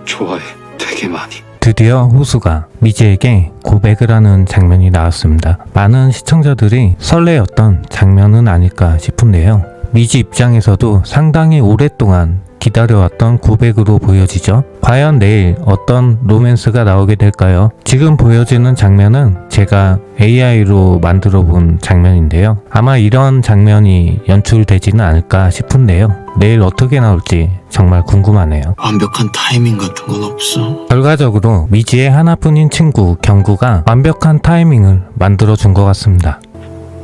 좋아해. 되게 많이. 드디어 호수가 미지에게 고백을 하는 장면이 나왔습니다. 많은 시청자들이 설레었던 장면은 아닐까 싶은데요. 미지 입장에서도 상당히 오랫동안 기다려왔던 고백으로 보여지죠. 과연 내일 어떤 로맨스가 나오게 될까요? 지금 보여지는 장면은 제가 AI로 만들어 본 장면인데요. 아마 이런 장면이 연출되지는 않을까 싶은데요. 내일 어떻게 나올지 정말 궁금하네요. 완벽한 타이밍 같은 건 없어. 결과적으로 미지의 하나뿐인 친구 경구가 완벽한 타이밍을 만들어 준 것 같습니다.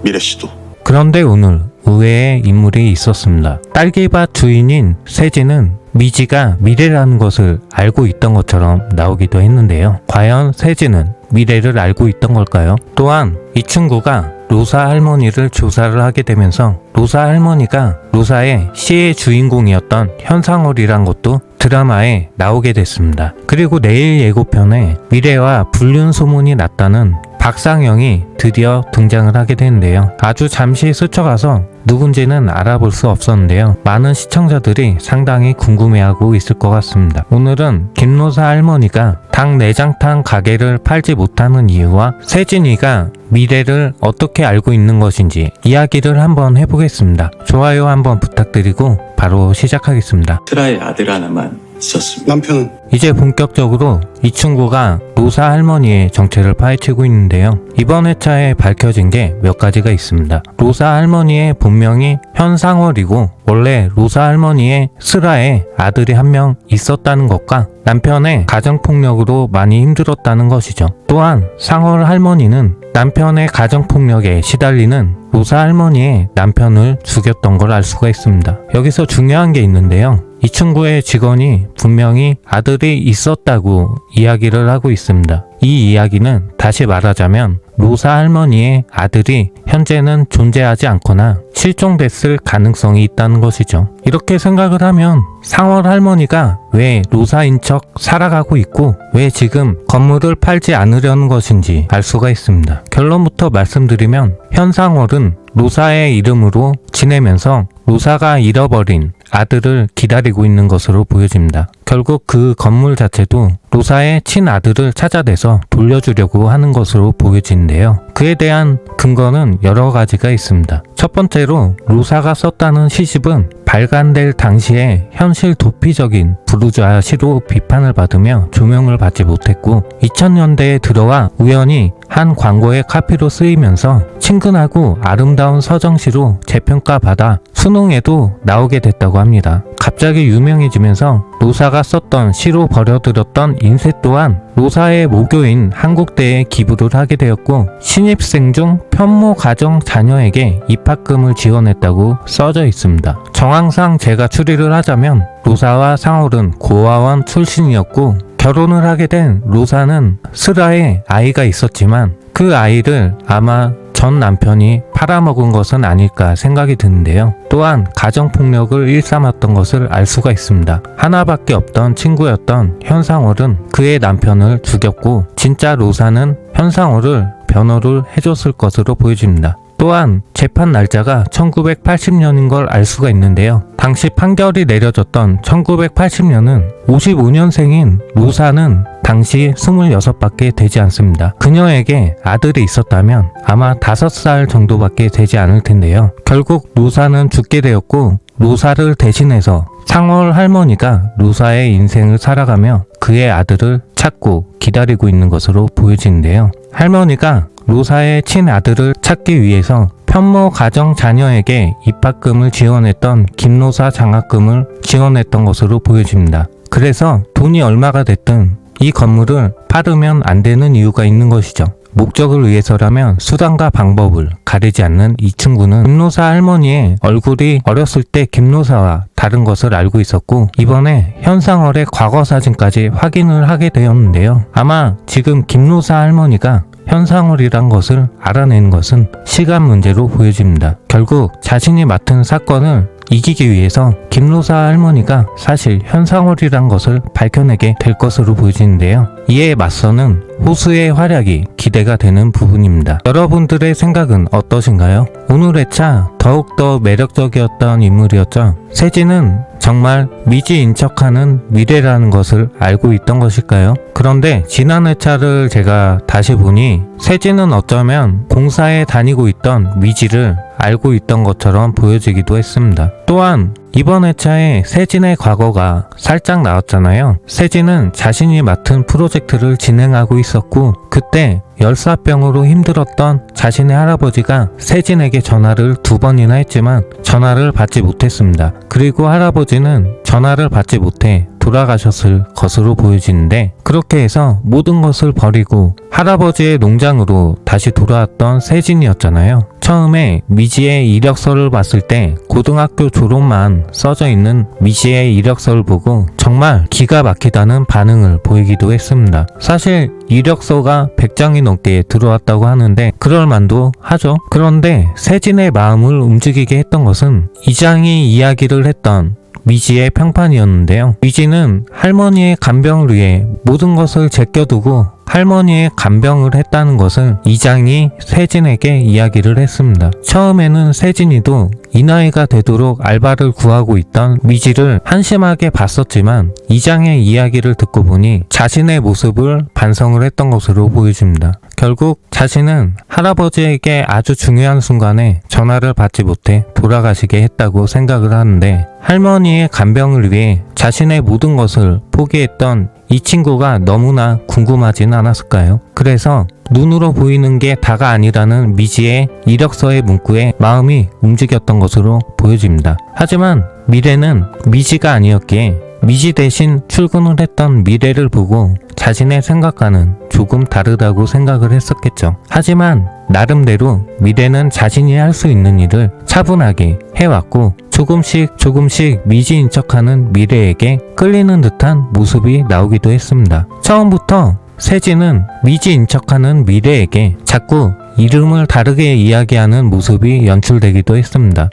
미래 씨도. 그런데 오늘 의외의 인물이 있었습니다. 딸기밭 주인인 세진은 미지가 미래라는 것을 알고 있던 것처럼 나오기도 했는데요. 과연 세진은 미래를 알고 있던 걸까요? 또한 이 친구가 로사 할머니를 조사를 하게 되면서 로사 할머니가 로사의 시의 주인공이었던 현상월이란 것도 드라마에 나오게 됐습니다. 그리고 내일 예고편에 미래와 불륜 소문이 났다는 박상영이 드디어 등장을 하게 되는데요. 아주 잠시 스쳐가서 누군지는 알아볼 수 없었는데요. 많은 시청자들이 상당히 궁금해하고 있을 것 같습니다. 오늘은 김로사 할머니가 닭 내장탕 가게를 팔지 못하는 이유와 세진이가 미래를 어떻게 알고 있는 것인지 이야기를 한번 해보겠습니다. 좋아요 한번 부탁드리고 바로 시작하겠습니다. 트라의 아들 하나만 있었습니다. 남편은? 이제 본격적으로 이 친구가 로사 할머니의 정체를 파헤치고 있는데요. 이번 회차에 밝혀진 게 몇 가지가 있습니다. 로사 할머니의 본명이 현상월이고 원래 로사 할머니의 슬아에 아들이 한 명 있었다는 것과 남편의 가정폭력으로 많이 힘들었다는 것이죠. 또한 상월 할머니는 남편의 가정폭력에 시달리는 로사 할머니의 남편을 죽였던 걸 알 수가 있습니다. 여기서 중요한 게 있는데요. 이 친구의 직원이 분명히 아들이 있었다고 이야기를 하고 있습니다. 이 이야기는 다시 말하자면 로사 할머니의 아들이 현재는 존재하지 않거나 실종됐을 가능성이 있다는 것이죠. 이렇게 생각을 하면 상월 할머니가 왜 로사인 척 살아가고 있고 왜 지금 건물을 팔지 않으려는 것인지 알 수가 있습니다. 결론부터 말씀드리면 현상월은 로사의 이름으로 지내면서 로사가 잃어버린 아들을 기다리고 있는 것으로 보여집니다. 결국 그 건물 자체도 로사의 친아들을 찾아내서 돌려주려고 하는 것으로 보여지는데요. 그에 대한 근거는 여러 가지가 있습니다. 첫 번째로 로사가 썼다는 시집은 발간될 당시에 현실 도피적인 부르주아 시로 비판을 받으며 조명을 받지 못했고 2000년대에 들어와 우연히 한 광고의 카피로 쓰이면서 친근하고 아름다운 서정시로 재평가받아 수능에도 나오게 됐다고 합니다. 갑자기 유명해지면서 로사가 썼던 시로 버려들었던 인쇄 또한 로사의 모교인 한국대에 기부를 하게 되었고 신입생 중 편모 가정 자녀에게 입학금을 지원했다고 써져 있습니다. 정황상 제가 추리를 하자면 로사와 상월은 고아원 출신이었고 결혼을 하게 된 로사는 슬아에 아이가 있었지만 그 아이를 아마 전 남편이 팔아먹은 것은 아닐까 생각이 드는데요. 또한 가정폭력을 일삼았던 것을 알 수가 있습니다. 하나밖에 없던 친구였던 현상월은 그의 남편을 죽였고 진짜 로사는 현상월을 변호를 해줬을 것으로 보여집니다. 또한 재판 날짜가 1980년인 걸 알 수가 있는데요. 당시 판결이 내려졌던 1980년은 55년생인 로사는 당시 26밖에 되지 않습니다. 그녀에게 아들이 있었다면 아마 5살 정도밖에 되지 않을 텐데요. 결국 로사는 죽게 되었고 로사를 대신해서 상월 할머니가 로사의 인생을 살아가며 그의 아들을 찾고 기다리고 있는 것으로 보여지는데요. 할머니가 로사의 친아들을 찾기 위해서 편모 가정 자녀에게 입학금을 지원했던 김로사 장학금을 지원했던 것으로 보여집니다. 그래서 돈이 얼마가 됐든 이 건물을 팔으면 안 되는 이유가 있는 것이죠. 목적을 위해서라면 수단과 방법을 가리지 않는 이 친구는 김로사 할머니의 얼굴이 어렸을 때 김로사와 다른 것을 알고 있었고 이번에 현상월의 과거 사진까지 확인을 하게 되었는데요. 아마 지금 김로사 할머니가 현상월이란 것을 알아내는 것은 시간 문제로 보여집니다. 결국 자신이 맡은 사건을 이기기 위해서 김로사 할머니가 사실 현상월이란 것을 밝혀내게 될 것으로 보여지는데요. 이에 맞서는 호수의 활약이 기대가 되는 부분입니다. 여러분들의 생각은 어떠신가요? 오늘 회차 더욱더 매력적이었던 인물이었죠. 세진은 정말 미지인 척하는 미래라는 것을 알고 있던 것일까요? 그런데 지난 회차를 제가 다시 보니 세진은 어쩌면 공사에 다니고 있던 미지를 알고 있던 것처럼 보여지기도 했습니다. 또한 이번 회차에 세진의 과거가 살짝 나왔잖아요. 세진은 자신이 맡은 프로젝트를 진행하고 있었고 그때 열사병으로 힘들었던 자신의 할아버지가 세진에게 전화를 2번이나 했지만 전화를 받지 못했습니다. 그리고 할아버지는 전화를 받지 못해 돌아가셨을 것으로 보여지는데 그렇게 해서 모든 것을 버리고 할아버지의 농장으로 다시 돌아왔던 세진이었잖아요. 처음에 미지의 이력서를 봤을 때 고등학교 졸업만 써져 있는 미지의 이력서를 보고 정말 기가 막히다는 반응을 보이기도 했습니다. 사실 이력서가 100장이 넘게 들어왔다고 하는데 그럴만도 하죠. 그런데 세진의 마음을 움직이게 했던 것은 이장이 이야기를 했던 미지의 평판이었는데요. 미지는 할머니의 간병을 위해 모든 것을 제껴두고 할머니의 간병을 했다는 것을 이장이 세진에게 이야기를 했습니다. 처음에는 세진이도 이 나이가 되도록 알바를 구하고 있던 미지를 한심하게 봤었지만 이장의 이야기를 듣고 보니 자신의 모습을 반성을 했던 것으로 보여집니다. 결국 자신은 할아버지에게 아주 중요한 순간에 전화를 받지 못해 돌아가시게 했다고 생각을 하는데 할머니의 간병을 위해 자신의 모든 것을 포기했던 이 친구가 너무나 궁금하진 않았을까요? 그래서 눈으로 보이는 게 다가 아니라는 미지의 이력서의 문구에 마음이 움직였던 것으로 보여집니다. 하지만 미래는 미지가 아니었기에 미지 대신 출근을 했던 미래를 보고 자신의 생각과는 조금 다르다고 생각을 했었겠죠. 하지만 나름대로 미래는 자신이 할 수 있는 일을 차분하게 해왔고 조금씩 미지인 척하는 미래에게 끌리는 듯한 모습이 나오기도 했습니다. 처음부터 세진은 미지인 척하는 미래에게 자꾸 이름을 다르게 이야기하는 모습이 연출되기도 했습니다.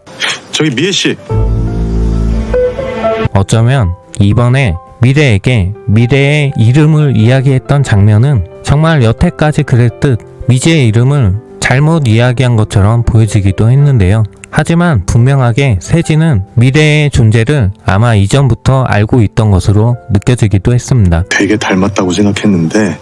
저기 미애씨. 어쩌면 이번에 미래에게 미래의 이름을 이야기했던 장면은 정말 여태까지 그랬듯 미지의 이름을 잘못 이야기한 것처럼 보여지기도 했는데요. 하지만 분명하게 세진은 미래의 존재를 아마 이전부터 알고 있던 것으로 느껴지기도 했습니다. 되게 닮았다고 생각했는데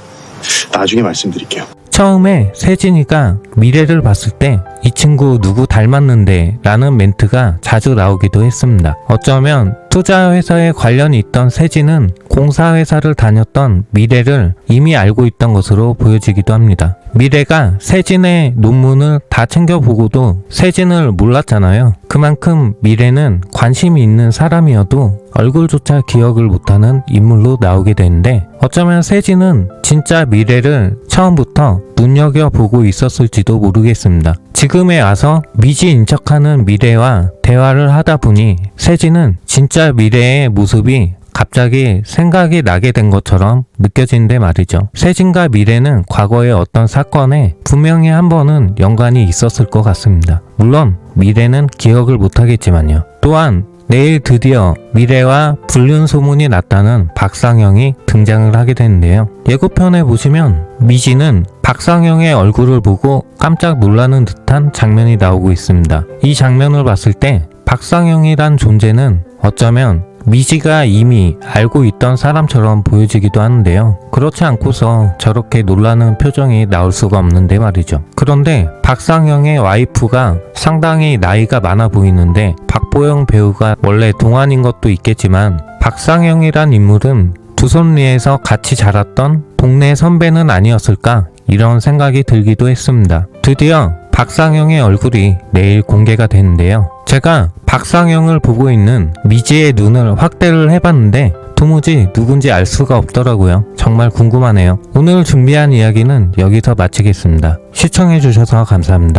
나중에 말씀드릴게요. 처음에 세진이가 미래를 봤을 때 이 친구 누구 닮았는데 라는 멘트가 자주 나오기도 했습니다. 어쩌면 투자회사에 관련이 있던 세진은 공사회사를 다녔던 미래를 이미 알고 있던 것으로 보여지기도 합니다. 미래가 세진의 논문을 다 챙겨보고도 세진을 몰랐잖아요. 그만큼 미래는 관심이 있는 사람이어도 얼굴조차 기억을 못하는 인물로 나오게 되는데 어쩌면 세진은 진짜 미래를 처음부터 눈여겨보고 있었을지도 모르겠습니다. 지금에 와서 미지인 척하는 미래와 대화를 하다 보니 세진은 진짜 미래의 모습이 갑자기 생각이 나게 된 것처럼 느껴지는데 말이죠. 세진과 미래는 과거의 어떤 사건에 분명히 한 번은 연관이 있었을 것 같습니다. 물론 미래는 기억을 못하겠지만요. 또한 내일 드디어 미래와 불륜 소문이 났다는 박상영이 등장을 하게 되는데요. 예고편에 보시면 미지는 박상영의 얼굴을 보고 깜짝 놀라는 듯한 장면이 나오고 있습니다. 이 장면을 봤을 때 박상영이란 존재는 어쩌면 미지가 이미 알고 있던 사람처럼 보여지기도 하는데요. 그렇지 않고서 저렇게 놀라는 표정이 나올 수가 없는데 말이죠. 그런데 박상영의 와이프가 상당히 나이가 많아 보이는데 박보영 배우가 원래 동안인 것도 있겠지만 박상영이란 인물은 두손리에서 같이 자랐던 동네 선배는 아니었을까 이런 생각이 들기도 했습니다. 드디어 박상영의 얼굴이 내일 공개가 되는데요. 제가 박상영을 보고 있는 미지의 눈을 확대를 해봤는데 도무지 누군지 알 수가 없더라고요. 정말 궁금하네요. 오늘 준비한 이야기는 여기서 마치겠습니다. 시청해주셔서 감사합니다.